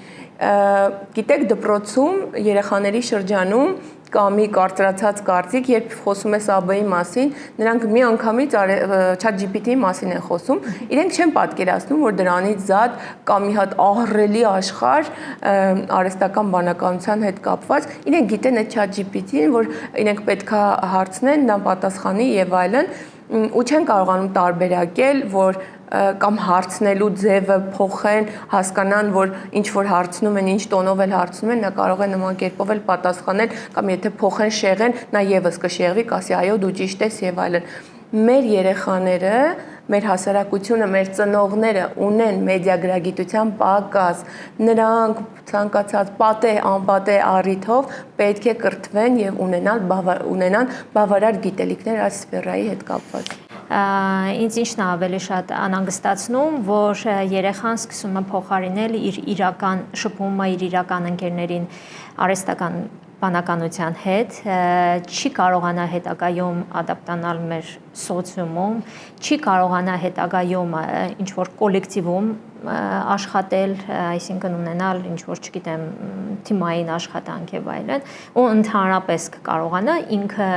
Գիտեք, դպրոցում երեխաների շրջանում կա մի կարծրացած կարծիք, երբ խոսում է ՍԱԲ-ի մասին, նրանք միանգամից ChatGPT-ի մասին են խոսում, իրենք չեն պատկերացնում, որ դրանից զատ կա մի հատ ահռելի աշխարհ արհեստական բանականության հետ կապված, իրենք գիտեն այդ ChatGPT-ին, որ իրենք պետքա հարցնեն, նա պատասխանի եւ այլն, ու չեն կարողանում տարբերակել, որ կամ հարցնելու ձևը փոխեն, հասկանան, որ ինչ որ հարցնում են, ինչ տոնով էլ հարցնում են, նա կարող է նման կերպով էլ պատասխանել, կամ եթե փոխեն շեղեն, նա եւս կշեղվի, կասի այո, դու ճիշտ ես եւ այլն։ Մեր երեխաները, մեր հասարակությունը, մեր ծնողները ունեն մեդիագրագիտության պակաս, նրանք ցանկացած պատե անպատե առիթով պետք է կրթվեն եւ ունենան բավարար գիտելիքներ այս սֆերայի հետ կապված։ Ինձ ինչն է ավելի շատ անհանգստացնում, որ երեխան սկսում է փոխարինել իր իրական շփումը իր իրական ընկերներին արհեստական բանականության հետ, չի կարողանա հետագայում ադապտանալ մեր սոցիումում, չի կարողանա հետագայում ինչ-որ կոլեկտիվում աշխատել, այսինքն ունենալ ինչ-որ, չգիտեմ, թիմային աշխատանք եւ այլն, ու ընդհանրապես կարողանա ինքը,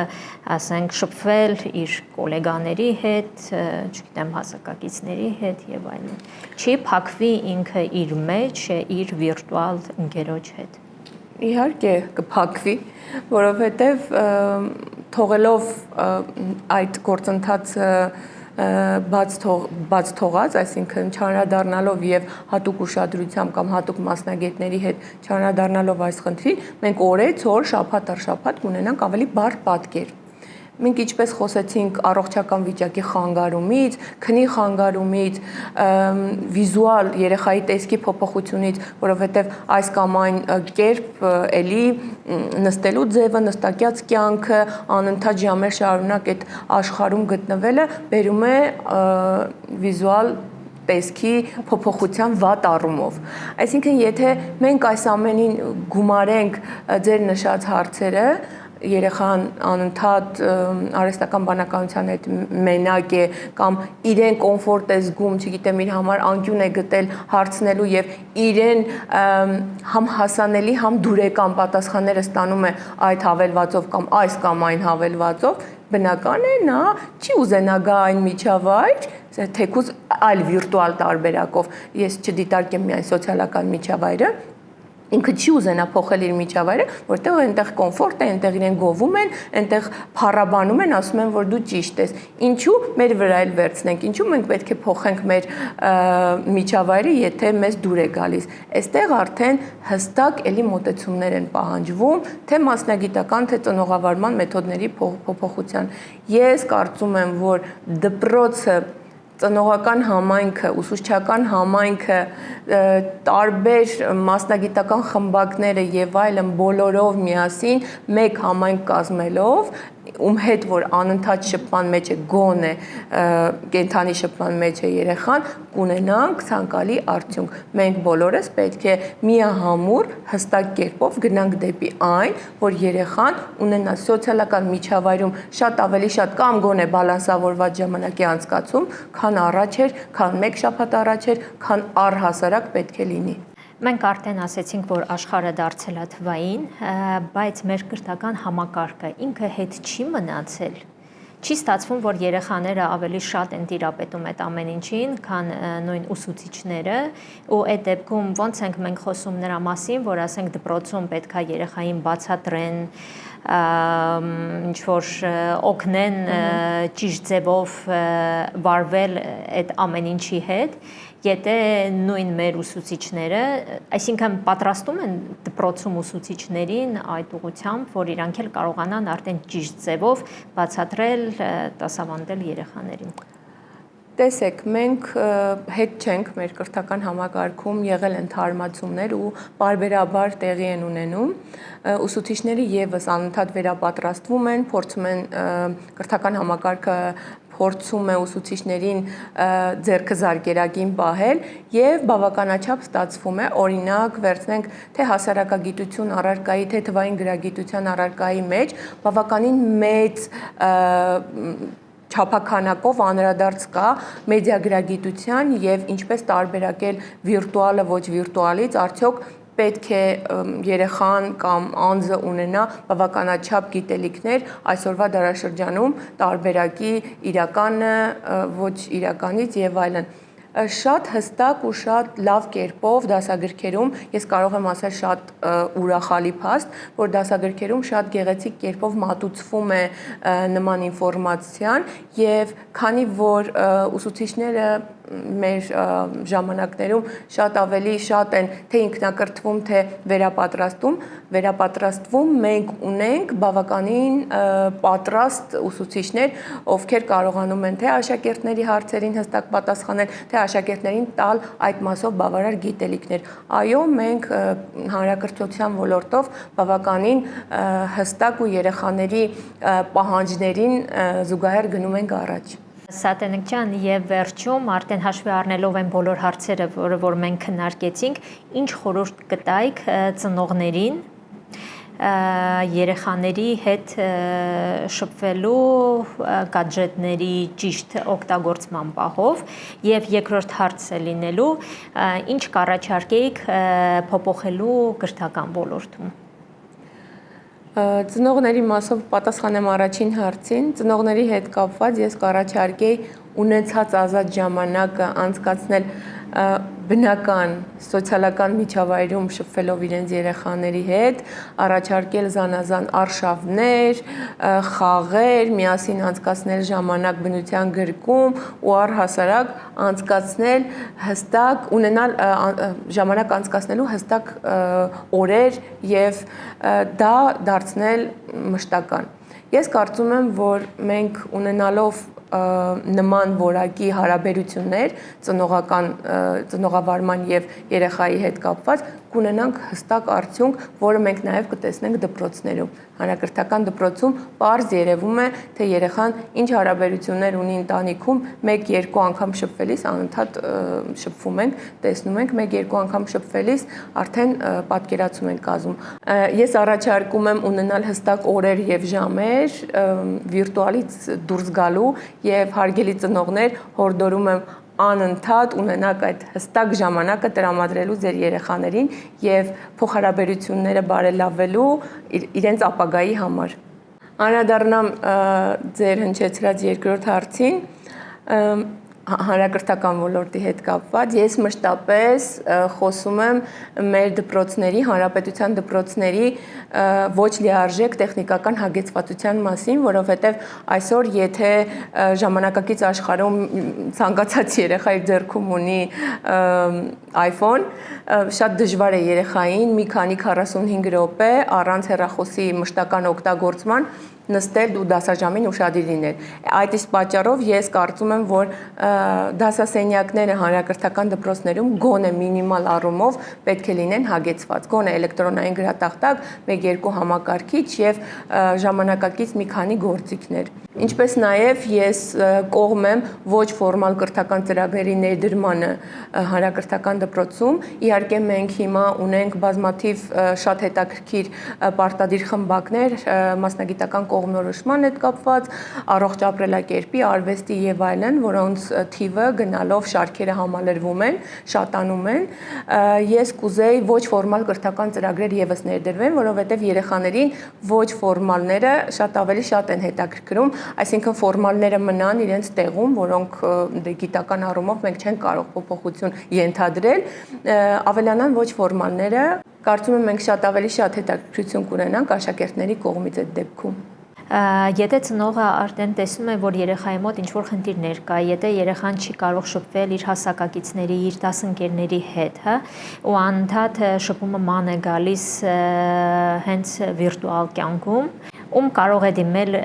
ասենք, շփվել իր գոլեգաների հետ, չգիտեմ, հասակակիցների հետ եւ այլն։ Չի փակվի ինքը իր մեջ, իր վիրտուալ ընկերոջ հետ։ Իհարկե կփակվի, որովհետև թողելով այդ գործընթացը բաց թողած, այսինքն չանդրադառնալով եւ հատուկ ուշադրությամբ կամ հատուկ մասնագետների հետ չանդրադառնալով այս խնդրին, մենք օրեցօր, շաբաթ առ շաբաթ կունենանք ավելի բարդ պատկեր։ Մենք ինչպես խոսեցինք առողջական վիճակի խանգարումից, քնի խանգարումից, վիզուալ երեխայի տեսքի փոփոխությունից, որովհետև այս կամ այն կերպ էլի նստելու ձևը, նստակյաց կյանքը, անընդհատ ժամեր շարունակ այդ աշխարհում գտնվելը բերում է վիզուալ տեսքի փոփոխության վատ առումով։ Այսինքն, եթե մենք այս ամենին գումարենք ձեր նշած հարցերը, երեխան անընդհատ արհեստական բանականության հետ մենակ է կամ իրեն կոմֆորտ է զգում, չգիտեմ, իր համար անկյուն է գտել հարցնելու եւ իրեն համ հասանելի, համ դուրեկան պատասխանները ստանում է այդ հավելվածով կամ այս կամ այն հավելվածով, բնական է նա չի ուզենա գա այն միջավայր, թեկուզ այլ վիրտուալ տարբերակով, ես չդիտարկեմ միայն սոցիալական միջավայրը, ինքը չի ուզենա փոխել իր միջավայրը, որտեղ այնտեղ կոմֆորտ է, այնտեղ իրեն գովում են, այնտեղ փառաբանում են, ասում են, որ դու ճիշտ ես։ Ինչու մեր վրա էլ վերցնենք, ինչու մենք պետք է փոխենք մեր միջավայրը, եթե մեզ դուր է գալիս։ Այստեղ արդեն հստակ էլի մոտեցումներ են պահանջվում, թե մասնագիտական, թե ծնողավարման մեթոդների փոփոխության։ Ես կարծում եմ, որ դպրոցը ծնողական համայնքը, ուսուցչական համայնքը, տարբեր մասնագիտական խմբակները եւ այլն բոլորով միասին մեկ համայնք կազմելով, ում հետ որ անընդհատ շփման մեջ է գոնե կենթանի շփման մեջ է երեխան, կունենանք ցանկալի արդյունք։ Մենք բոլորս պետք է միահամուռ հստակ կերպով գնանք դեպի այն, որ երեխան ունենա սոցիալական միջավայրում շատ ավելի շատ կամ գոնե բալանսավորված ժամանակի անցկացում, քան առաջ էր, քան մեկ շաբաթ առաջ էր, քան առհասարակ պետք է լինի։ Մենք արդեն ասեցինք, որ աշխարհը դարձել է թվային, բայց մեր կրթական համակարգը ինքը հետ չի մնացել։ Չի ստացվում, որ երեխաները ավելի շատ են տիրապետում այդ ամեն ինչին, քան նույն ուսուցիչները, ու այդ դեպքում ոնց ենք մենք խոսում նրա մասին, որ ասենք դպրոցում պետք է երեխային բացատրեն, ինչ-որ օգնեն ճիշտ ձևով վարվել այդ ամեն ինչի հետ, եթե նույն մեր ուսուցիչները, այսինքն պատրաստում են դպրոցում ուսուցիչներին այդ ուղղությամբ, որ իրանք էլ կարողանան արդեն ճիշտ ձևով բացատրել, դասավանդել երեխաներին։ Տեսեք, մենք հետ չենք մեր կրթական համակարգում եղել են թարմացումներ ու բարբերաբար տեղի են ունենում, ուսուցիչները եւս անընդհատ վերապատրաստվում են, փորձում են կրթական համակարգը փորձում է ուսուցիչներին ձեռքը զարկերակին պահել եւ բավականաչափ ստացվում է, օրինակ վերցնենք թե հասարակագիտություն առարկայի, թե թվային գրագիտության առարկայի մեջ բավականին մեծ չափականակով անդրադարձ կա մեդիագրագիտության եւ ինչպես տարբերակել վիրտուալը ոչ վիրտուալից, արդյոք պետք է երեխան կամ անձը ունենա բավականաչափ գիտելիքներ այսօրվա դարաշրջանում տարբերակի իրականը ոչ իրականից եւ այլն։ Շատ հստակ ու շատ լավ կերպով դասագրքերում, ես կարող եմ ասել շատ ուրախալի փաստ, որ դասագրքերում շատ գեղեցիկ կերպով մատուցվում է նման ինֆորմացիան եւ քանի որ ուսուցիչները մեր ժամանակներում շատ ավելի շատ են թե ինքնակրթվում, թե վերապատրաստվում, մենք ունենք բավականին պատրաստ ուսուցիչներ, ովքեր կարողանում են թե աշակերտների հարցերին հստակ պատասխանել, թե աշակերտներին տալ այդ մասով բավարար գիտելիքներ։ Այո, մենք հանրակրթության ոլորտով բավականին հստակ ու երեխաների պահանջներին զուգահեռ գնում ենք առաջ։ Սատենիկ ջան, եւ վերջում արդեն հաշվի առնելով այն բոլոր հարցերը, որ մենք քննարկեցինք, ինչ խորհուրդ կտայիք ծնողներին երեխաների հետ շփվելու գադջետների ճիշտ օգտագործման պահով եւ երկրորդ հարցը լինելու ինչ կառաջարկեիք փոփոխելու կրթական ոլորտում։ Ծնողների մասով պատասխանեմ առաջին հարցին, ծնողների հետ կապված ես կառաջարկեի ունեցած ազատ ժամանակը անցկացնել բնական սոցիալական միջավայրում շփվելով իրենց երեխաների հետ, առաջարկել զանազան արշավներ, խաղեր, միասին անցկացնել ժամանակ բնության գրկում ու առհասարակ անցկացնել հստակ ունենալ ժամանակ անցկացնելու հստակ օրեր եւ դա դարձնել մշտական։ Ես կարծում եմ, որ մենք ունենալով նման որակի հարաբերություններ ծնողավարման եւ երեխայի հետ կապված կունենանք հստակ արդյունք, որը մենք նաեւ կտեսնենք դպրոցներում։ Հանրակրթական դպրոցում պարզ երևում է, թե երեխան ինչ հարաբերություններ ունի ընտանիքում, 1-2 անգամ շփվելիս անընդհատ շփվում ենք, տեսնում ենք, 1-2 անգամ շփվելիս արդեն պատկերացում ենք կազմում։ Ես առաջարկում եմ ունենալ հստակ օրեր եւ ժամեր վիրտուալից դուրս գալու եւ հարգելի ծնողներ հորդորում եմ անընդհատ ունենաք այդ հստակ ժամանակը տրամադրելու ձեր երեխաներին եւ փոխհարաբերությունները բարելավելու իրենց ապագայի համար։ Անդրադառնամ ձեր հնչեցրած երկրորդ հարցին հանրակրթական ոլորտի հետ կապված, ես մշտապես խոսում եմ մեր դպրոցների, հանրապետության դպրոցների ոչ լիարժեք տեխնիկական հագեցվածության մասին, որովհետև այսօր եթե ժամանակակից աշխարհում ցանկացած երեխա իր ձեռքում ունի iPhone, շատ դժվար է երեխային մի քանի 45 րոպե առանց հեռախոսի մշտական օգտագործման նստել ու դասաժամին ուշադիր լինել։ Այդ իսկ պատճառով ես կարծում եմ, որ դասասենյակները հանրակրթական դպրոցներում գոնե մինիմալ առումով պետք է լինեն հագեցված, գոնե էլեկտրոնային գրատախտակ, 1-2 համակարգիչ եւ ժամանակակից մի քանի գործիքներ։ Ինչպես նաև ես կողմ եմ ոչ ֆորմալ կրթական ծրագրերի ներդրմանը հանրակրթական դպրոցում։ Իհարկե մենք հիմա ունենք բազմաթիվ շատ հետաքրքիր պարտադիր խմբակներ մասնագիտական կողմնորոշման հետ կապված, առողջ ապրելակերպի, արվեստի եւ այլն, որոնց թիվը գնալով շարքերը համալրվում են, շատանում են։ Ես կուզեի ոչ ֆորմալ կրթական ծրագրեր եւս ներդրվեն, որովհետեւ երեխաներին ոչ ֆորմալները շատ ավելի շատ են հետաքրքրում, այսինքն ֆորմալները մնան իրենց տեղում, որոնք գիտական առումով մենք չենք կարող փոփոխություն ենթադրել, ավելանան ոչ ֆորմալները, կարծում եմ մենք շատ ավելի շատ հետաքրքրություն կունենանք աշակերտների կողմից այդ դեպքում։ Եթե ծնողը արդեն տեսնում է, որ երեխայի մոտ ինչ-որ խնդիրներ կա, եթե երեխան չի կարող շփվել իր հասակակիցների, իր դասընկերների հետ, հա, ու անընդհատ շփումը ման է գալիս հենց վիրտուալ կյանքում, ում կարող է դիմել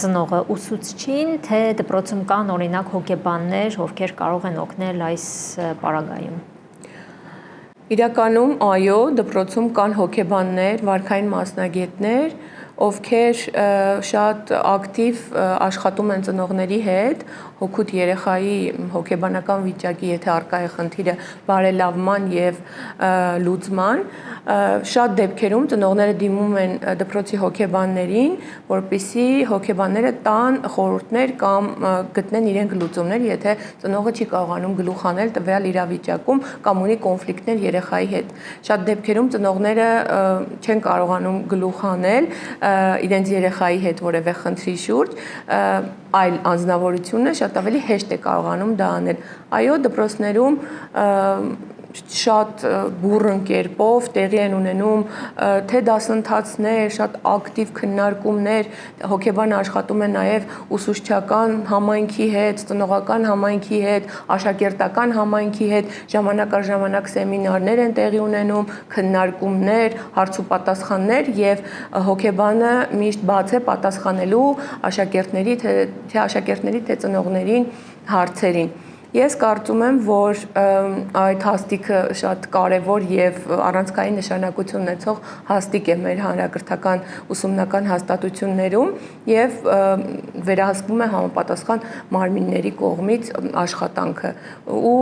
ծնողը ուսուցչին, թե դպրոցում կան օրինակ հոգեբաններ, ովքեր կարող են օգնել այս պարագայում։ Իրականում, այո, դպրոցում կան հոգեբաններ, վարքային մասնագետներ, ովքեր շատ ակտիվ աշխատում են ծնողների հետ, հոգուտ երեխայի հոգեբանական վիճակի, եթե առկա է խնդիրը, բարելավման եւ լուծման, շատ դեպքերում ծնողները դիմում են դպրոցի հոգեբաններին, որպեսզի հոգեբանները տան խորհուրդներ կամ գտնեն իրենք լուծումներ, եթե ծնողը չի կարողանում գլուխ հանել տվյալ իրավիճակում կամ ունի կոնֆլիկտներ երեխայի հետ։ Շատ դեպքերում ծնողները չեն կարողանում գլուխ հանել իրենց երեխայի հետ որևէ խնդրի շուրջ, այլ անձնավորությունը շատ ավելի հեշտ է կարողանում դա անել։ Այո, դպրոցներում շատ բուռն կերպով տեղի են ունենում թե դասընթացներ, շատ ակտիվ քննարկումներ, հոգեբանը աշխատում է նաև ուսուցչական համայնքի հետ, ծնողական համայնքի հետ, աշակերտական համայնքի հետ, ժամանակ առ ժամանակ սեմինարներ են տեղի ունենում, քննարկումներ, հարց ու պատասխաններ եւ հոգեբանը միշտ բաց է պատասխանելու աշակերտների թե աշակերտների թե ծնողներին հարցերին։ Ես կարծում եմ, որ այդ հաստիքը շատ կարևոր եւ առանցքային նշանակություն ունեցող հաստիկ է մեր հանրակրթական ուսումնական հաստատություններում եւ վերահսկվում է համապատասխան մարմինների կողմից աշխատանքը ու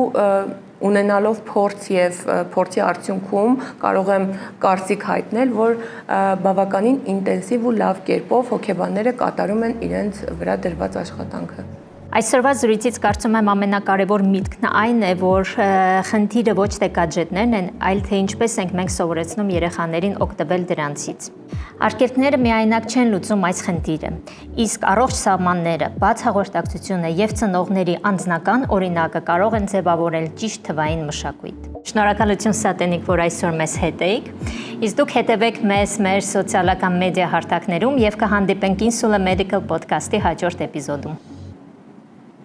ունենալով փորձ եւ փորձի արդյունքում կարող եմ կարծիք հայտնել, որ բավականին ինտենսիվ ու լավ կերպով հոգեբանները կատարում են իրենց վրա դրված աշխատանքը։ Այսօրվա զրույցից կարծում եմ ամենակարևոր միտքն այն է, որ խնդիրը ոչ թե գադջետներն են, այլ թե ինչպես ենք մենք սովորեցնում երեխաներին օգտվել դրանցից։ Արգելքները միայնակ չեն լուծում այս խնդիրը, իսկ առողջ սահմանները, բաց հաղորդակցությունը եւ ծնողների անձնական օրինակը կարող են ձևավորել ճիշտ թվային մշակույթ։ Շնորհակալություն Սատենիկ, որ այսօր մեզ հետ էիք։ Իսկ դուք հետևեք մեզ մեր սոցիալական մեդիա հարթակներում եւ կհանդիպենք Insula Medical Podcast-ի հաջորդ էպիզոդում։